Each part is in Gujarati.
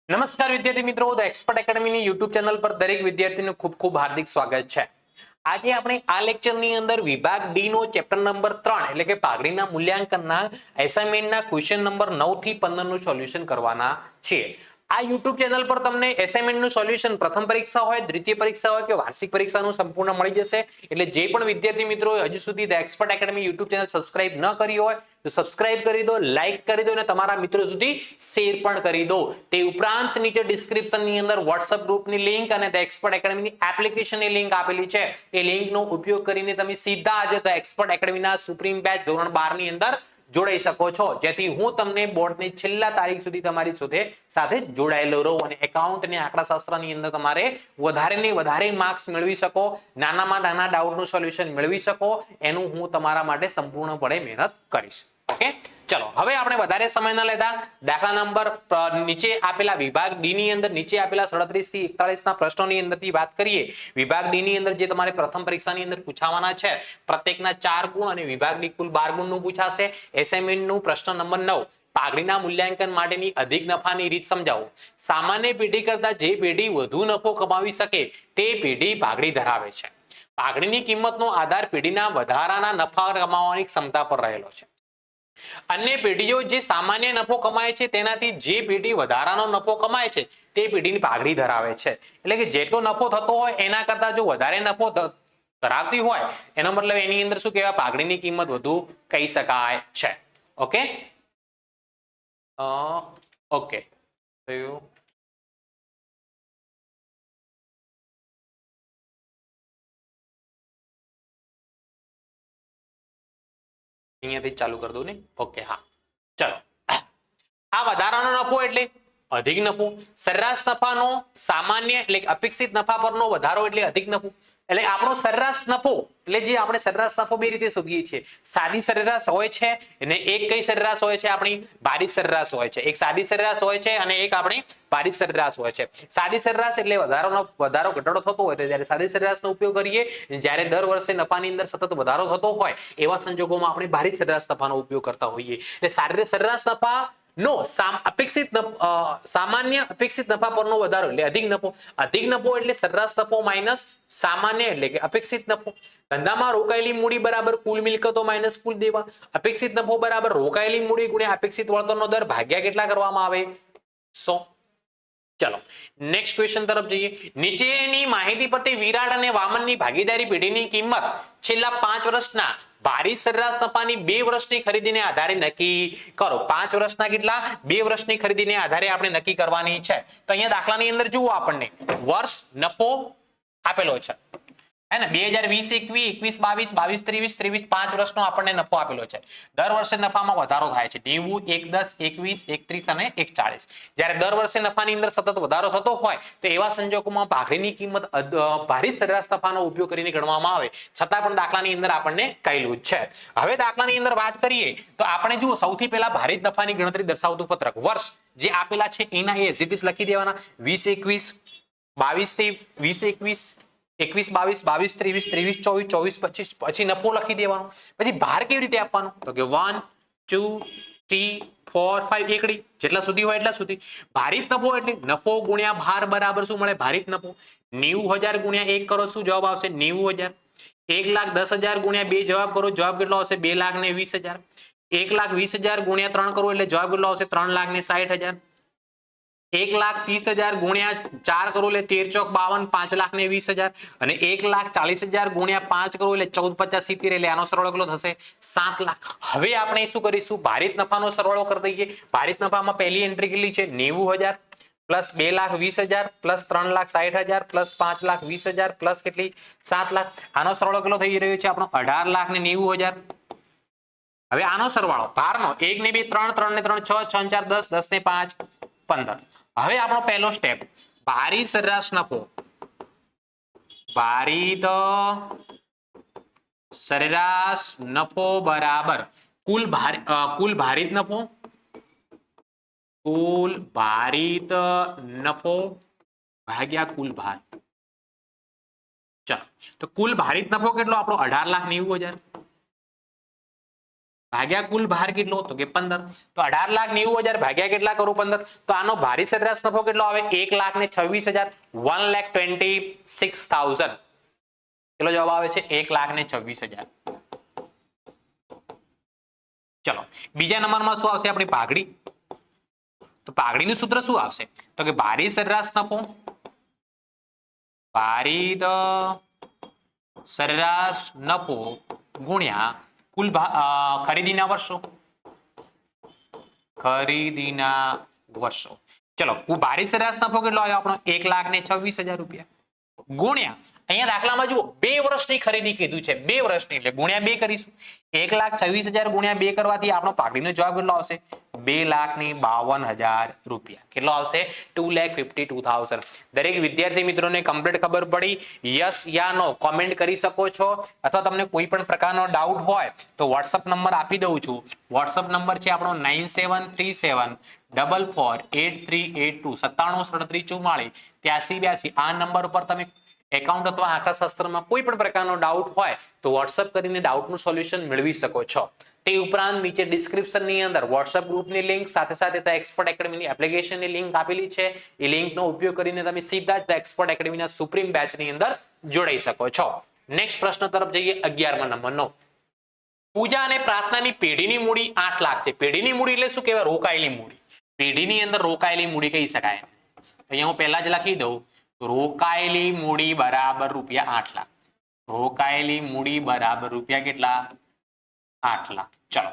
નમસ્કાર વિદ્યાર્થી મિત્રો, ધ એક્સપર્ટ એકેડમીની યુટ્યુબ ચેનલ પર દરેક વિદ્યાર્થીનું ખૂબ ખૂબ હાર્દિક સ્વાગત છે। આજે આપણે આ લેક્ચરની અંદર વિભાગ ડી નો ચેપ્ટર નંબર 3 એટલે કે પાઘડીના મૂલ્યાંકનના એસાઇનમેન્ટના ક્વેશ્ચન નંબર 9 થી 15 નું સોલ્યુશન કરવાના છીએ। આ યુટ્યુબ ચેનલ પર તમને એસાઇનમેન્ટનું સોલ્યુશન પ્રથમ પરીક્ષા હોય, દ્વિતીય પરીક્ષા હોય કે વાર્ષિક પરીક્ષાનું સંપૂર્ણ મળી જશે। એટલે જે પણ વિદ્યાર્થી મિત્રો હજુ સુધી the expert academy YouTube channel subscribe ન કરી હોય તો સબસ્ક્રાઇબ કરી દો, લાઈક કરી દો અને તમારા મિત્રો સુધી શેર પણ કરી દો। તે ઉપરાંત નીચે ડિસ્ક્રિપ્શનની અંદર WhatsApp ગ્રુપની લિંક અને ધ એક્સપર્ટ એકેડમીની એપ્લિકેશનની લિંક આપેલી છે। એ લિંકનો ઉપયોગ કરીને તમે સીધા આજે ધ એક્સપર્ટ એકેડમીના સુપ્રીમ બેચ ધોરણ 12 ની અંદર જોડાઈ શકો છો, જેથી હું તમને બોર્ડની છેલ્લા તારીખ સુધી તમારી સાથે જોડાયેલો રહું અને એકાઉન્ટ અને આંકડાશાસ્ત્રની અંદર તમારે વધારે ને વધારે માર્ક્સ મેળવી શકો, નાનામાં નાના ડાઉટનું સોલ્યુશન મેળવી શકો, એનું હું તમારા માટે સંપૂર્ણપણે મહેનત કરીશ। ઓકે, ચલો હવે આપણે વધારે સમય ન લેતા દાખલા નંબર નીચે આપેલા વિભાગ ડી ની અંદર નીચે આપેલા 37 થી 41 ના પ્રશ્નોની અંદરથી વાત કરીએ। વિભાગ ડી ની અંદર જે તમારે પ્રથમ પરીક્ષાની અંદર પૂછાવાના છે, પ્રત્યેકના 4 ગુણ અને વિભાગ ડી કુલ 12 ગુણનું પૂછાશે। એસાઇનમેન્ટનું પ્રશ્ન નંબર 9, પાઘડીના મૂલ્યાંકન માટેની અધિક નફાની રીત સમજાવો। સામાન્ય પેઢી કરતા જે પેઢી વધુ નફો કમાવી શકે તે પેઢી પાઘડી ધરાવે છે। પાઘડીની કિંમતનો આધાર પેઢીના વધારાના નફા કમાવાની ક્ષમતા પર રહેલો છે। અન્ય પેઢીઓ જે સામાન્ય નફો કમાય છે તેનાથી જે પેઢી વધારાનો નફો કમાય છે તે પેઢીની પાઘડી ધરાવે છે। એટલે કે જેટલો નફો થતો હોય એના કરતા જો વધારે નફો ધરાવતી હોય એનો મતલબ એની અંદર શું કહેવાય, પાઘડીની કિંમત વધુ કહી શકાય છે। ઓકે, ઓકે અહીંયાથી ચાલુ કરી દઉં ને। ઓકે, હા ચલો, આ વધારાનો નફો એટલે અધિક નફો। સરેરાશ નફાનો સામાન્ય એટલે અપેક્ષિત નફા પરનો વધારો એટલે અધિક નફો। એટલે આપણો સરેરાશ નફો એટલે જે આપણે સરેરાશ નફો બે રીતે શોધીએ છીએ। સાદી સરેરાશ હોય છે અને એક કઈ સરેરાશ હોય છે, આપણી ભારિત સરેરાશ હોય છે। એક સાદી સરેરાશ હોય છે અને એક આપણી ભારિત સરેરાશ હોય છે। સાદી સરેરાશ એટલે વધારો ઘટાડો થતો હોય તો જ્યારે સાદી સરેરાશનો ઉપયોગ કરીએ, જ્યારે દર વર્ષે નફાની અંદર સતત વધારો થતો હોય એવા સંજોગોમાં આપણે ભારિત સરેરાશ નફાનો ઉપયોગ કરતા હોઈએ। એટલે સરેરાશ નફા નો સામાન્ય અપેક્ષિત નફા પરનો વધારો એટલે અધિક નફો। અધિક નફો એટલે સરેરાશ નફો માઇનસ સામાન્ય એટલે કે અપેક્ષિત નફો। ધંધામાં રોકાયેલી મૂડી બરાબર કુલ મિલકતો માઇનસ કુલ દેવા। અપેક્ષિત નફો બરાબર રોકાયેલી મૂડી ગુણ્યા અપેક્ષિત વળતરનો દર ભાગ્યા કેટલા કરવામાં આવે, 100। ચલો નેક્સ્ટ ક્વેશ્ચન તરફ જઈએ। નીચેની માહિતી પરથી વિરાટ અને વામનની ભાગીદારી પેઢીની કિંમત છેલ્લા 5 વર્ષના ભારિત સરેરાશ નફાની 2 વર્ષની ખરીદીને આધારે નક્કી કરો। 5 વર્ષના કેટલા, 2 વર્ષની ખરીદીને આધારે આપણે નક્કી કરવાની છે। તો અહીંયા દાખલાની અંદર જુઓ, આપણને વર્ષ નફો આપેલો છે હે ને, 2020 21 22 22 23 5 વર્ષનો આપણને નફો આપેલો છે। દર વર્ષે નફામાં વધારો થાય છે, 90 110 21 31 અને 140। જ્યારે દર વર્ષે નફાની અંદર સતત વધારો થતો હોય તો એવા સંજોગોમાં પાઘડીની કિંમત ભારિત સરેરાશ નફાનો ઉપયોગ કરીને ગણવામાં આવે, છતાં પણ દાખલાની અંદર આપણને કહેલું જ છે। હવે દાખલાની અંદર વાત કરીએ તો આપણે જુઓ, સૌથી પહેલા ભારિત નફાની ગણતરી દર્શાવતું પત્રક વર્ષ જે આપેલા છે એના એઝ ઇટ ઇઝ લખી દેવાના। 20 21 22 21 21 22 22 23 23 24 25 પછી નફો લખી દેવાનો। પછી ભાર કેવી રીતે આપવાનો, તો કે 1 2 3 4 5 એકડી જેટલા સુધી હોય એટલા સુધી। ભારિત નફો એટલે નફો ગુણ્યા ભાર બરાબર શું મળે, ભારિત નફો। 90,000 ગુણ્યા 1 કરો, શું જવાબ આવશે, 90,000। 1,10,000 ગુણ્યા 2 જવાબ કરો, જવાબ કેટલો આવશે, 2,20,000। 1,20,000 ગુણ્યા 3 કરો એટલે જવાબ કેટલો આવશે, 3,60,000। 1,30,000 ગુણ્યા 4 કરો એટલે 13 ચોક 52 5,20,000 અને 1,40,000 ગુણ્યા 5 કરો એટલે 14 50 70 એટલે આનો સરવાળો કેટલો થશે, 7 લાખ। હવે આપણે શું કરીશું, ભારિત નફાનો સરવાળો કરી દઈએ। ભારિત નફામાં પહેલી એન્ટ્રી કેટલી છે, 90,000 પ્લસ 2,20,000 પ્લસ 3,60,000 પ્લસ 5,20,000 પ્લસ કેટલી, 7 લાખ। આનો સરવાળો કેટલો થઈ રહ્યો છે આપણો, 18,90,000। હવે આનો સરવાળો ભારનો 1 ને 2 3 3 ને 3 6 6 4 10 10 ને 5 15। હવે આપણો પહેલો સ્ટેપ, ભારિત સરેરાશ નફો, ભારિત સરેરાશ નફો બરાબર કુલ ભારિત નફો, કુલ ભારિત નફો ભાગ્યા કુલ ભાર। ચાલો, તો કુલ ભારિત નફો કેટલો આપણો, 18,90,000 ભાગ્યા કુલ ભાર કેટલો તો કે 15. તો 18,90,000 ભાગ્યા કેટલા કરું 15. તો આનો ભારિત સરેરાશ નફો કેટલો આવે 1,26,000. 1,26,000. કેટલો જવાબ આવે છે 1,26,000. ચલો બીજા નંબરમાં શું આવશે આપણી પાઘડી. તો પાઘડીનું સૂત્ર શું આવશે તો કે ભારિત સરેરાશ નફો ભારિત સરેરાશ નફો ગુણ્યા કુલ ખરીદીના વર્ષો. ખરીદીના વર્ષો. ચલો ભારિત સરેરાશ નફો કેટલો આવ્યો આપણો 1,26,000 રૂપિયા ગુણ્યા અહીંયા દાખલામાં જુઓ 2 વર્ષની ખરીદી કીધું છે 2 વર્ષની એટલે ગુણ્યા 2 કરીશું. 1,26,000 ગુણ્યા 2 કરવાથી આપણો પાઘડીનો જવાબ કેટલો આવશે 2,52,000 રૂપિયા. કેટલો આવશે 2,52,000. દરેક વિદ્યાર્થી મિત્રોને કમ્પ્લીટ ખબર પડી? યસ યા નો કોમેન્ટ કરી શકો છો. અથવા તમને કોઈ પણ પ્રકારનો ડાઉટ હોય તો વોટ્સઅપ નંબર આપી દઉં છું. વોટ્સઅપ નંબર છે આપણો 9737448382 973734 આ નંબર ઉપર તમે એકાઉન્ટ અથવા આંકડાશાસ્ત્રમાં કોઈ પણ પ્રકારનો ડાઉટ હોય તો વોટ્સઅપ કરીને ડાઉટનું સોલ્યુશન મેળવી શકો છો. તે ઉપરાંત નીચે ડિસ્ક્રિપ્શનની અંદર વોટ્સઅપ ગ્રુપની લિંક સાથે સાથે એક્સપર્ટ એકેડમીની એપ્લિકેશનની લિંક આપેલી છે. એ લિંકનો ઉપયોગ કરીને તમે સીધા જ એક્સપર્ટ એકેડમીના સુપ્રીમ બેચની અંદર જોડાઈ શકો છો. નેક્સ્ટ પ્રશ્ન તરફ જઈએ 11મા નંબરનો. પૂજા અને પ્રાર્થનાની પેઢીની મૂડી 8 લાખ છે. પેઢીની મૂડી એટલે શું કહેવાય રોકાયેલી મૂડી. પેઢીની અંદર રોકાયેલી મૂડી કહી શકાય. અહીંયા હું પહેલા જ લખી દઉં રોકાયેલી મૂડી બરાબર રૂપિયા 8 લાખ. રોકાયેલી મૂડી બરાબર રૂપિયા કેટલા 8 લાખ. ચલો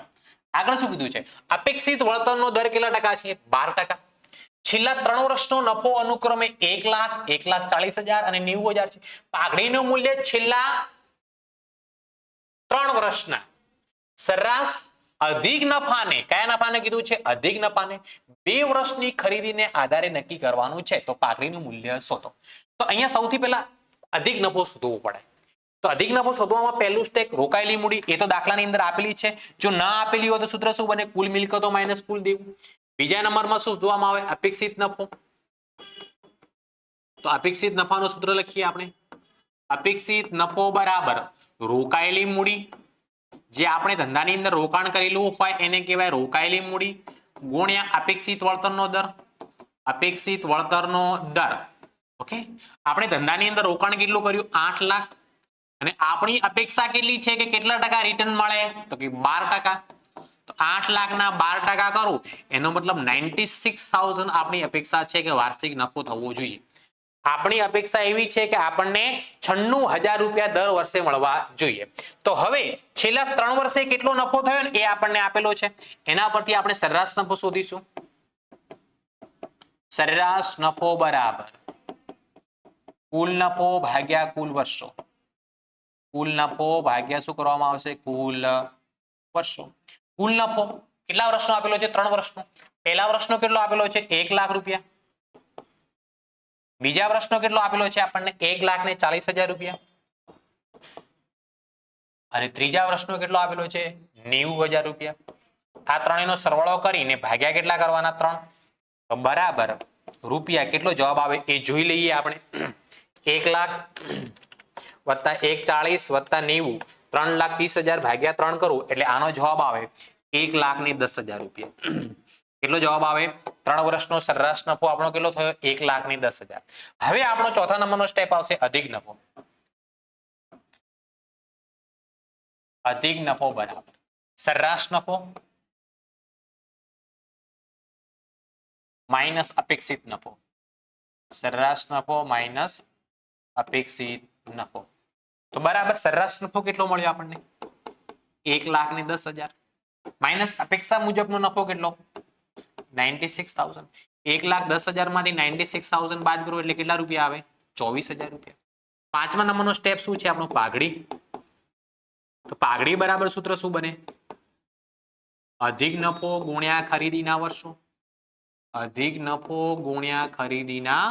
આગળ શું કીધું છે અપેક્ષિત વળતરનો દર કેટલા ટકા છે 12%. છેલ્લા 3 વર્ષનો નફો અનુક્રમે 1 લાખ 1,40,000 અને 90,000 છે. પાઘડીનું મૂલ્ય છેલ્લા 3 વર્ષના સરેરાશ અધિક નફાને કયા નફાને કીધું છે અધિક નફાને 2 વર્ષની ખરીદીને આધારે નક્કી કરવાનું છે. તો પાઘડીનું મૂલ્ય શોધો. તો અહીંયા સૌથી પહેલા અધિક નફો શોધવો પડે. તો અધિક નફો શોધવામાં પહેલું સ્ટેપ રોકાયેલી મૂડી એ તો દાખલાની અંદર આપેલી છે. જો ના આપેલી હોય તો સૂત્ર શું બને કુલ મિલકતો માઈનસ કુલ દેવું. બીજા નંબરમાં શું શોધવામાં આવે અપેક્ષિત નફો. તો અપેક્ષિત નફાનો સૂત્ર લખીએ આપણે. અપેક્ષિત નફો બરાબર રોકાયેલી મૂડી જે આપણે ધંધાની અંદર રોકાણ કરેલું હોય એને કહેવાય રોકાયેલી મૂડી ગુણ્યા અપેક્ષિત વળતરનો દર. અપેક્ષિત વળતરનો દર. ઓકે આપણે ધંધાની અંદર રોકાણ કેટલું કર્યું 8 લાખ અને આપણી અપેક્ષા કેટલી છે કે કેટલા ટકા રિટર્ન મળે તો કે 12%. તો 8 લાખના 12% કરું એનો મતલબ 96,000 આપણી અપેક્ષા છે કે વાર્ષિક નફો થવો જોઈએ. આપણી અપેક્ષા એવી છે કે આપણને 96,000 રૂપિયા દર વર્ષે મળવા જોઈએ. તો હવે છેલ્લા 3 વર્ષે કેટલો નફો થયો ને એ આપણને આપેલો છે. એના પરથી આપણે સરેરાશ નફો શોધીશું. સરેરાશ નફો બરાબર કુલ નફો ભાગ્યા કુલ વર્ષો. કુલ નફો ભાગ્યા શું કરવામાં આવશે કુલ વર્ષો. કુલ નફો કેટલા વર્ષનો આપેલો છે 3 વર્ષનો. પહેલા વર્ષનો કેટલો આપેલો છે 1 લાખ રૂપિયા. બીજા વર્ષનો કેટલો આપેલો છે આપણને 1,40,000 રૂપિયા અને ત્રીજા વર્ષનો કેટલો આપેલો છે 90,000 રૂપિયા. આ ત્રણેયનો સરવાળો કરીને ભાગ્યા કેટલા કરવાના 3 તો બરાબર રૂપિયા કેટલો જવાબ આવે એ જોઈ લઈએ આપણે. 1 લાખ વત્તા 1,40 વત્તા 90 3,30,000 ભાગ્યા 3 કરું એટલે આનો જવાબ આવે 1,10,000 રૂપિયા. કેટલો જવાબ આવે 3 વર્ષનો સરેરાશ નફો આપણો કેટલો થયો 1,10,000. હવે આપણો ચોથા નંબરનો સ્ટેપ આવશે અધિક નફો. અધિક નફો બરાબર સરેરાશ નફો માઇનસ અપેક્ષિત નફો. સરેરાશ નફો માઇનસ અપેક્ષિત નફો. તો બરાબર સરેરાશ નફો કેટલો મળ્યો આપણને 1,10,000 માઇનસ અપેક્ષા મુજબનો નફો કેટલો 96,000. 1,10,000 માંથી 96,000 બાદ કરો એટલે કેટલા રૂપિયા આવે 24,000 રૂપિયા. પાંચમા નંબરનો સ્ટેપ શું છે આપણો પાઘડી. તો પાઘડી બરાબર સૂત્ર શું બને અધિક નફો ગુણ્યા ખરીદીના વર્ષો. અધિક નફો ગુણ્યા ખરીદીના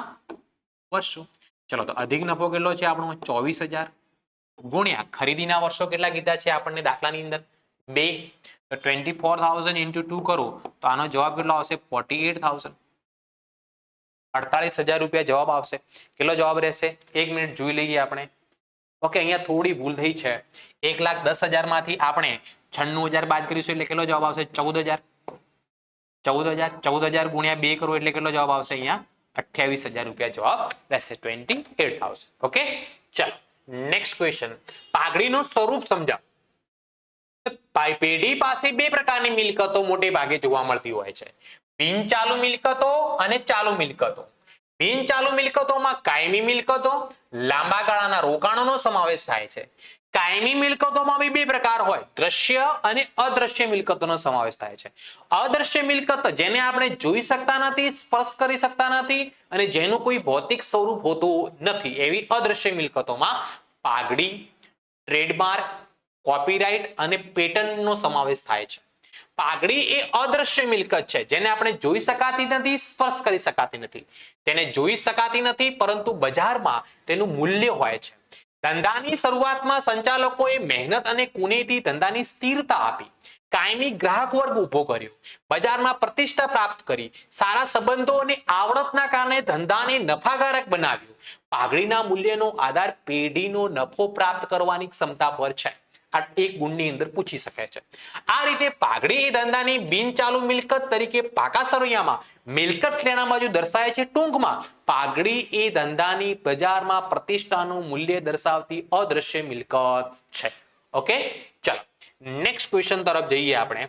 વર્ષો. ચલો તો અધિક નફો કેટલો છે આપણો 24,000 ગુણ્યા ખરીદીના વર્ષો કેટલા કીધા છે આપણને દાખલાની અંદર 2. તો 24,000 into 2 કરું તો આનો જવાબ કેટલો આવશે 48,000. 48,000 રૂપિયા જવાબ આવશે. કેટલો જવાબ રહેશે 1 મિનિટ જોઈ લઈએ આપણે. ઓકે અહીંયા થોડી ભૂલ થઈ છે. 1,10,000 માંથી આપણે 96,000 બાદ કરીશું એટલે કેટલો જવાબ આવશે? 14,000. 14,000 ગુણ્યા 2 કરો એટલે કેટલો જવાબ આવશે? અહીંયા 28,000 રૂપિયા જવાબ રહેશે. 28,000. ઓકે, ચાલો નેક્સ્ટ ક્વેશ્ચન. પાઘડીનું સ્વરૂપ સમજાવો. પેઢી પાસે બે પ્રકારની મિલકતો મોટે ભાગે જોવા મળતી હોય છે. બિનચાલુ મિલકતો અને ચાલુ મિલકતો. બિનચાલુ મિલકતોમાં કાયમી મિલકતો, લાંબા ગાળાના રોકાણોનો સમાવેશ થાય છે. કાયમી મિલકતોમાં બી બે પ્રકાર હોય, દ્રશ્ય અને અદ્રશ્ય મિલકતોનો સમાવેશ થાય છે. અદ્રશ્ય મિલકત જેને આપણે જોઈ શકતા નથી, સ્પર્શ કરી શકતા નથી અને જેનું કોઈ ભૌતિક સ્વરૂપ હોતું નથી, એવી અદ્રશ્ય મિલકતોમાં પાઘડી, ટ્રેડમાર્ક, કોપીરાઇટ અને પેટન્ટનો સમાવેશ થાય છે. પાઘડી એ અદ્રશ્ય મિલકત છે જેને આપણે જોઈ શકાતી નથી, સ્પર્શ કરી શકાતી નથી. તેને જોઈ શકાતી નથી પરંતુ બજારમાં તેનું મૂલ્ય હોય છે. ધંધાની શરૂઆતમાં સંચાલકોએ મહેનત અને કુનેહથી ધંધાની સ્થિરતા આપી, કાયમી ગ્રાહક વર્ગ ઉભો કર્યો, બજારમાં પ્રતિષ્ઠા પ્રાપ્ત કરી, સારા સંબંધો અને આવડતના કારણે ધંધાને નફાકારક બનાવ્યો. પાઘડીના મૂલ્યનો આધાર પેઢીનો નફો પ્રાપ્ત કરવાની ક્ષમતા પર છે. આ એક ગુણની અંદર પૂછી શકે છે. આ રીતે પાઘડી એ ધંધાની બિનચાલુ મિલકત તરીકે પાકા સરવૈયામાં મિલકત લેણા બાજુ દર્શાવે છે. ટૂંકમાં પાઘડી એ ધંધાની બજારમાં પ્રતિષ્ઠાનું મૂલ્ય દર્શાવતી અદ્રશ્ય મિલકત છે. ઓકે, ચાલો નેક્સ્ટ ક્વેશ્ચન તરફ જઈએ આપણે.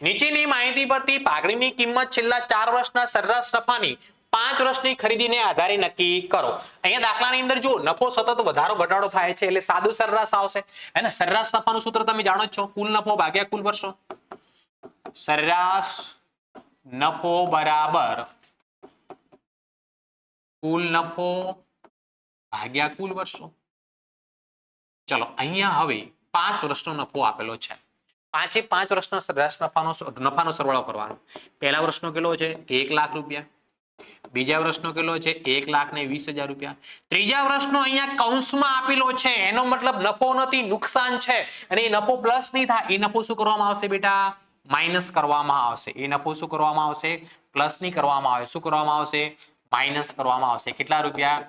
નીચેની માહિતી પરથી પાઘડીની કિંમત છેલ્લા 4 વર્ષના સરેરાશ નફાની 5 વર્ષની ખરીદીને આધારે નક્કી કરો. અહીંયા દાખલાની અંદર જો નફો સતત વધારો ઘટાડો થાય છે એટલે સાદું સરેરાશ આવશે. એને સરેરાશ નફાનું સૂત્ર તમે જાણો જ છો, કુલ નફો ભાગ્યા કુલ વર્ષો. સરેરાશ નફો બરાબર કુલ નફો ભાગ્યા કુલ વર્ષો. ચલો અહીંયા હવે 5 વર્ષનો નફો આપેલો છે. 5 વર્ષનો સરેરાશ નફાનો સરવાળો કરવાનો. પહેલા વર્ષનો કેટલો છે? 1 લાખ રૂપિયા. બીજા વર્ષનો કેટલો છે? 1,20,000 રૂપિયા. ત્રીજા વર્ષનો અહીંયા કૌંસમાં આપેલો છે, એનો મતલબ નફો નથી, નુકસાન છે. અને એ નફો પ્લસ નહીં થાય, એ નફો શું કરવામાં આવશે બેટા? માઇનસ કરવામાં આવશે. એ નફો શું કરવામાં આવશે? પ્લસ નહીં કરવામાં આવે, શું કરવામાં આવશે? માઇનસ કરવામાં આવશે. કેટલા રૂપિયા?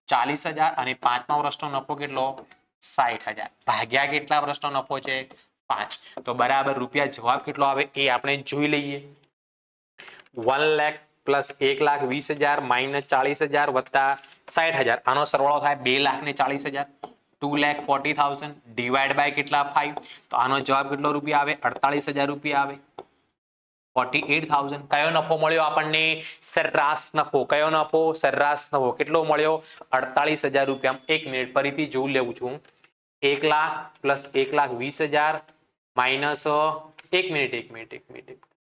40,000. અને 5મા વર્ષનો નફો કેટલો? 60,000. ભાગ્યા કેટલા વર્ષનો નફો છે? 5. તો બરાબર રૂપિયા જવાબ કેટલો આવે એ આપણે જોઈ લઈએ. 1 લાખ પ્લસ 1,20,000 માઇનસ 40,000 વત્તા 60,000. આનો સરવાળો થાય 2,40,000. 2,40,000 ડિવાઈડ બાય કેટલા? 5. તો આનો જવાબ કેટલો રૂપિયા આવે? 48,000 રૂપિયા આવે. 48,000. કયો નફો મળ્યો આપણને? સરેરાશ નફો. કયો નફો? સરેરાશ નફો. કેટલો મળ્યો? 48,000 રૂપિયા. 1 મિનિટ ફરીથી જોઈ લેવું છું. 1 લાખ પ્લસ 1,20,000 માઇનસ 1 મિનિટ.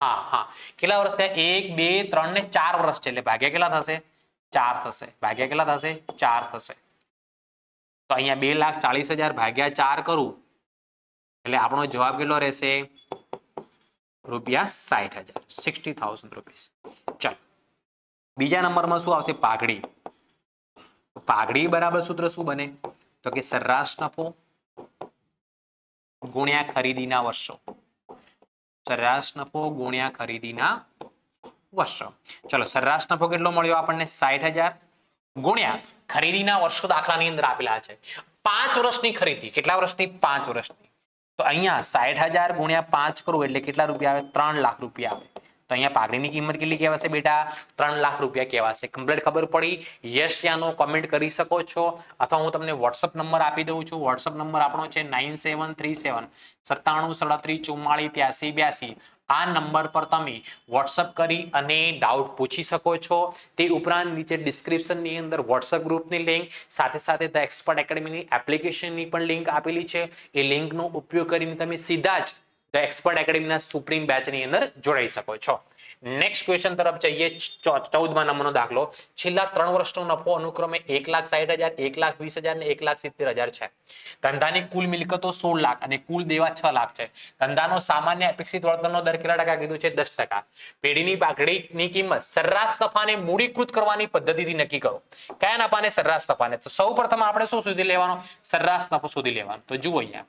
હા, કેટલા વર્ષ થયા? 1, 2, 3 ને 4 વર્ષ છે એટલે ભાગ્યા કેટલા થશે? 4 થશે. ભાગ્યા કેટલા થશે? 4 થશે. તો અહીંયા 2,40,000 ભાગ્યા 4 કરું એટલે આપણો જવાબ કેટલો રહેશે? રૂપિયા 60,000. 60,000 રૂપીસ. ચાલો બીજા નંબરમાં શું આવશે? પાઘડી. પાઘડી બરાબર સૂત્ર શું બને? તો કે સરેરાશ નફો ગુણ્યા ખરીદીના વર્ષો. સરેરાશ નફો ગુણ્યા ખરીદીના વર્ષો. ચલો સરેરાશ નફો કેટલો મળ્યો આપણને? 60,000 ગુણ્યા ખરીદીના વર્ષો દાખલાની અંદર આપેલા છે. 5 વર્ષની ખરીદી. કેટલા વર્ષની? 5 વર્ષની. તો અહીંયા 60,000 ગુણ્યા 5 કરું એટલે કેટલા રૂપિયા આવે? 3 લાખ રૂપિયા આવે. તો અહીંયા પાઘડીની કિંમત કેટલી કહેવાશે બેટા? 3 લાખ રૂપિયા કહેવાશે. કમ્પ્લીટ ખબર પડી? યસ યા નો કમેન્ટ કરી શકો છો અથવા હું તમને વોટ્સઅપ નંબર આપી દઉં છું. વોટ્સઅપ નંબર આપણો છે 97379743448382. આ નંબર પર તમે વોટ્સઅપ કરી અને ડાઉટ પૂછી શકો છો. તે ઉપરાંત નીચે ડિસ્ક્રિપ્શનની અંદર વોટ્સઅપ ગ્રુપની લિંક સાથે સાથે ધ એક્સપર્ટ એકેડમીની એપ્લિકેશનની પણ લિંક આપેલી છે. એ લિંકનો ઉપયોગ કરીને તમે સીધા જ ધ એક્સપર્ટ એકેડમીના સુપ્રીમ બેચની અંદર જોડાઈ શકો છો. નેક્સ્ટ ક્વેશ્ચન તરફ જઈએ. 14મા નંબરનો દાખલો. છેલ્લા 3 વર્ષનો નફો અનુક્રમે 1,60,000, 1,20,000 ને 1,70,000 છે. ધંધાની કુલ મિલકતો 16 લાખ અને કુલ દેવા 6 લાખ છે. ધંધાનો સામાન્ય અપેક્ષિત વળતરનો દર કેટલા ટકા કીધું છે? 10%. પેઢીની પાઘડીની કિંમત સરેરાશ નફાને મૂડીકૃત કરવાની પદ્ધતિથી નક્કી કરો. કયા નફાને? સરેરાશ નફાને. તો સૌપ્રથમ આપણે શું શોધી લેવાનો? સરેરાશ નફો શોધી લેવાનો. તો જુઓ અહીંયા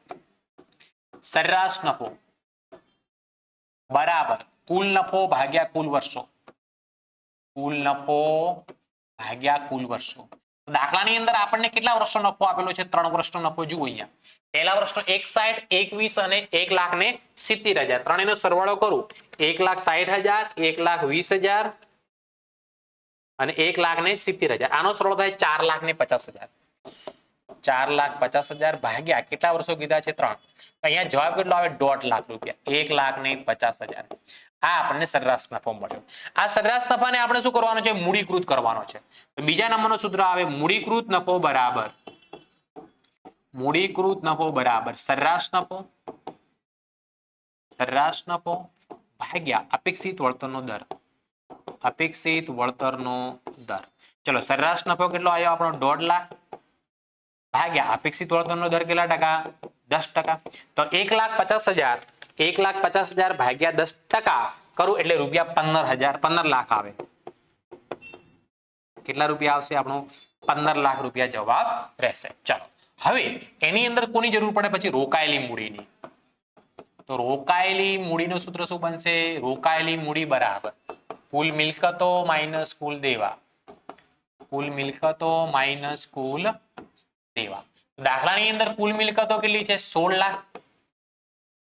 સરેરાશ નફો બરાબર કુલ નફો ભાગ્યા કુલ વર્ષો. કુલ નફો ભાગ્યા કુલ વર્ષો. દાખલાની અંદર આપણને કેટલા વર્ષનો નફો આપેલો છે? 3 વર્ષનો નફો. જુઓ અહીંયા પહેલા વર્ષનો 1,60,000, 21 અને 1,70,000. ત્રણેયનો સરવાળો કરું 1,60,000, 1,20,000 અને 1,70,000. આનો સરવાળો થાય 4,50,000. 4,50,000 ભાગ્યા કેટલા વર્ષો કીધા છે? 3. અહીંયા જવાબ કેટલો આવે? 1.5 લાખ રૂપિયા. 1,50,000. આ આપણને સરેરાશ નફો મળ્યો. આ સરેરાશ નફાને આપણે શું કરવાનો છે? મૂડીકૃત કરવાનો છે. તો બીજા નંબરનો સૂત્ર આવે મૂડીકૃત નફો બરાબર સરેરાશ નફો ભાગ્યા અપેક્ષિત વળતરનો દર. ચલો સરેરાશ નફો કેટલો આવ્યો આપણો? 1.5 લાખ ભાગ્યા અપેક્ષિત વળતરનો દર કેટલા ટકા? 10%. તો 1,50,000 ભાગ્યા 10% કરું એટલે રૂપિયા 15 લાખ આવે. કેટલા રૂપિયા આવશે આપણો? 15 લાખ રૂપિયા જવાબ રહેશે. ચલો હવે એની અંદર કોની જરૂર પડે પછી? રોકાયેલી મૂડીની. તો રોકાયેલી મૂડીનું સૂત્ર શું બનશે? રોકાયેલી મૂડી બરાબર કુલ મિલકતો માઇનસ કુલ દેવા. દાખલાની અંદર કુલ મિલકતો કેટલી છે? 16 લાખ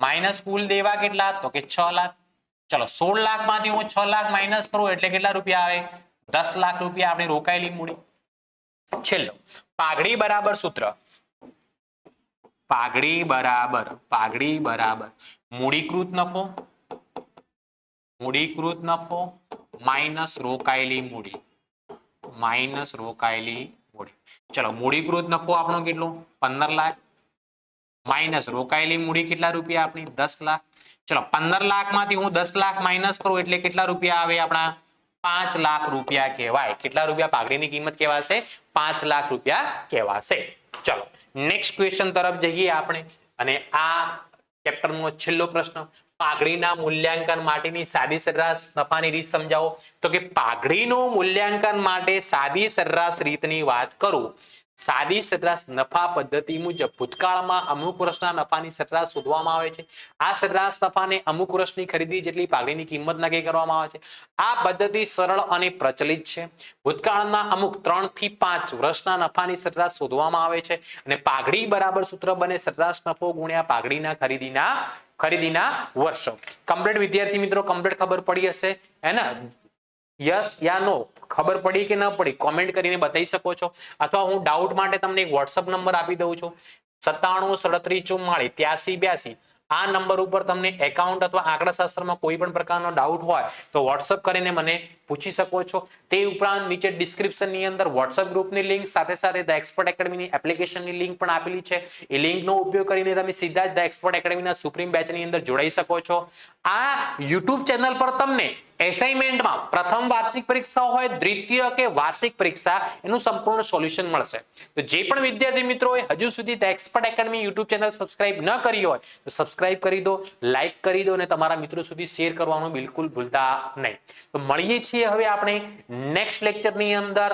માઇનસ કુલ દેવા કેટલા? તો કે 6 લાખ. ચલો 16 લાખ માંથી હું 6 લાખ માઇનસ કરું એટલે કેટલા રૂપિયા આવે? 10 લાખ રૂપિયા આપણી રોકાયેલી મૂડી. છેલ્લો પાઘડી બરાબર સૂત્ર. પાઘડી બરાબર મૂડીકૃત નફો માઇનસ રોકાયેલી મૂડી. ચલો મૂડીકૃત નફો આપણો કેટલો? 15 લાખ માઇનસ રોકાયેલી મૂડી કેટલા રૂપિયા આપણી? 10 લાખ. ચલો 15 લાખ માંથી હું 10 લાખ માઇનસ કરું એટલે કેટલા રૂપિયા આવે આપણા? 5 લાખ રૂપિયા કહેવાય. કેટલા રૂપિયા પાઘડીની કિંમત કહેવાશે? 5 લાખ રૂપિયા કહેવાશે. ચલો નેક્સ્ટ ક્વેશ્ચન તરફ જઈએ આપણે અને આ ચેપ્ટરનો છેલ્લો પ્રશ્ન પાઘડીના મૂલ્યાંકન માટેની સાદી સરેરાશ નફાની રીત સમજાવો. તો કે પાઘડીનું મૂલ્યાંકન માટે સાદી સરેરાશ રીતની વાત કરું. સાદી સરેરાશ નફા પદ્ધતિ મુજબ ભૂતકાળમાં અમુક વર્ષના નફાની સરેરાશ શોધવામાં આવે છે. આ સરેરાશ નફાને અમુક વર્ષની ખરીદી જેટલી પાઘડીની કિંમત નક્કી કરવામાં આવે છે. આ પદ્ધતિ સરળ અને પ્રચલિત છે. ભૂતકાળના અમુક 3 થી 5 વર્ષના નફાની સરેરાશ શોધવામાં આવે છે અને પાઘડી બરાબર સૂત્ર બને સરેરાશ નફો ગુણ્યા પાઘડીના ખરીદીના વર્ષો. કમ્પ્લીટ વિદ્યાર્થી મિત્રો કમ્પ્લીટ ખબર પડી હશે હે ને? યસ યા નો ખબર પડી કે ન પડી કોમેન્ટ કરીને બતાવી શકો છો અથવા હું ડાઉટ માટે તમને એક વોટ્સઅપ નંબર આપી દઉં છું 9737448382. આ નંબર ઉપર તમને એકાઉન્ટ અથવા આંકડાશાસ્ત્રમાં કોઈ પણ પ્રકારનો ડાઉટ હોય તો વોટ્સઅપ કરીને મને પૂછી શકો છો. તે ઉપરાંત નીચે ડિસ્ક્રિપ્શનની અંદર વોટ્સઅપ ગ્રુપની લિંક સાથે ધ એક્સપર્ટ એકેડમીની એપ્લિકેશનની લિંક પણ આપેલી છે. એ લિંકનો ઉપયોગ કરીને તમે સીધા જ ધ એક્સપર્ટ એકેડમીના સુપ્રીમ બેચની અંદર જોડાઈ શકો છો. આ યુટ્યુબ ચેનલ પર તમને એસાઇનમેન્ટમાં પ્રથમ વાર્ષિક પરીક્ષા હોય, દ્વિતીય કે વાર્ષિક પરીક્ષા એનું સંપૂર્ણ સોલ્યુશન મળશે. તો જે પણ વિદ્યાર્થી મિત્રોએ હજુ સુધી the expert academy YouTube channel subscribe ન કરી હોય તો સબસ્ક્રાઇબ કરી દો, લાઈક કરી દો અને તમારા મિત્રો સુધી શેર કરવાનું બિલકુલ ભૂલતા નહીં. તો મળીએ છીએ હવે આપણે નેક્સ્ટ લેક્ચરની અંદર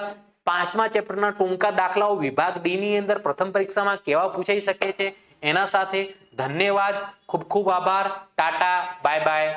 5મા ચેપ્ટરના ટૂંકા દાખલાઓ વિભાગ ડી ની અંદર પ્રથમ પરીક્ષામાં કેવા પૂછાઈ શકે છે એના સાથે. ધન્યવાદ, ખૂબ ખૂબ આભાર, ટાટા, બાય બાય.